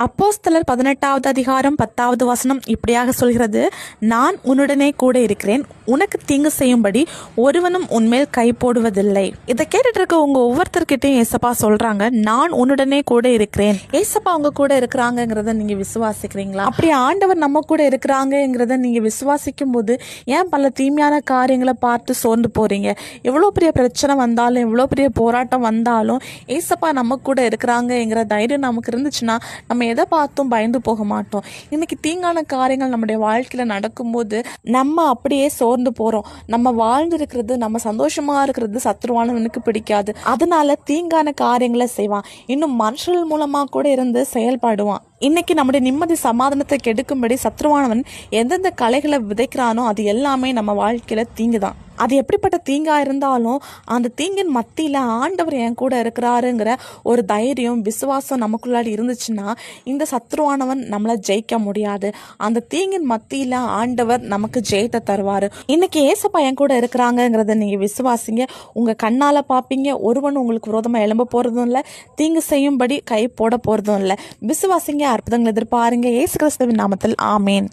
அப்போஸ்தலர் 18வது அதிகாரம் 10வது வசனம் இப்படியாக சொல்கிறது, நான் உன்னுடனே கூட இருக்கிறேன், உனக்கு தீங்கு செய்யும்படி ஒருவனும் உன்மேல் கை போடுவதில்லை. இதை கேட்டுட்டு இருக்க உங்க ஒவ்வொருத்தர்கிட்டையும் ஏசப்பா சொல்றாங்க, நான் உன்னுடனே கூட இருக்கிறேன். ஏசப்பா உங்க கூட இருக்கிறாங்கிறத நீங்க விசுவாசிக்கிறீங்களா? அப்படி ஆண்டவர் நம்ம கூட இருக்கிறாங்கிறத நீங்க விசுவாசிக்கும் போது ஏன் பல தீமையான காரியங்களை பார்த்து சோர்ந்து போறீங்க? எவ்வளோ பெரிய பிரச்சனை வந்தாலும், எவ்வளோ பெரிய போராட்டம் வந்தாலும் ஏசப்பா நம்ம கூட இருக்கிறாங்கிற தைரியம் நமக்கு இருந்துச்சுன்னா நம்ம எதை பார்த்தும் பயந்து போக மாட்டோம். இன்னைக்கு தீங்கான காரியங்கள் நம்முடைய வாழ்க்கையில நடக்கும்போது நம்ம அப்படியே சோர்ந்து போறோம். நம்ம வாழ்ந்து இருக்கிறது, நம்ம சந்தோஷமா இருக்கிறது சத்ருவானவனுக்கு பிடிக்காது. அதனால தீங்கான காரியங்களை செய்வான். இன்னும் மனுஷர்கள் மூலமா கூட இருந்து செயல்படுவான். இன்னைக்கு நம்முடைய நிம்மதி சமாதானத்தை கெடுக்கும்படி சத்ருவானவன் எந்தெந்த கலைகளை விதைக்கிறானோ அது எல்லாமே நம்ம வாழ்க்கையில தீங்குதான். அது எப்படிப்பட்ட தீங்கா இருந்தாலும் அந்த தீங்கின் மத்தியில ஆண்டவர் என் கூட இருக்கிறாருங்கிற ஒரு தைரியம், விசுவாசம் நமக்குள்ளாடி இருந்துச்சுன்னா இந்த சத்ருவானவன் நம்மளை ஜெயிக்க முடியாது. அந்த தீங்கின் மத்தியில ஆண்டவர் நமக்கு ஜெயத்தை தருவாரு. இன்னைக்கு ஏசப்பா என் கூட இருக்கிறாங்கிறத நீங்க விசுவாசிங்க. உங்க கண்ணால பாப்பீங்க, ஒருவன் உங்களுக்கு விரோதமா எழும்ப போறதும் இல்லை, தீங்கு செய்யும்படி கை போட போறதும் இல்லை. விசுவாசிங்க, அற்புதங்கள் எதிர்பாருங்க. இயேசு கிறிஸ்துவின் நாமத்தில் ஆமேன்.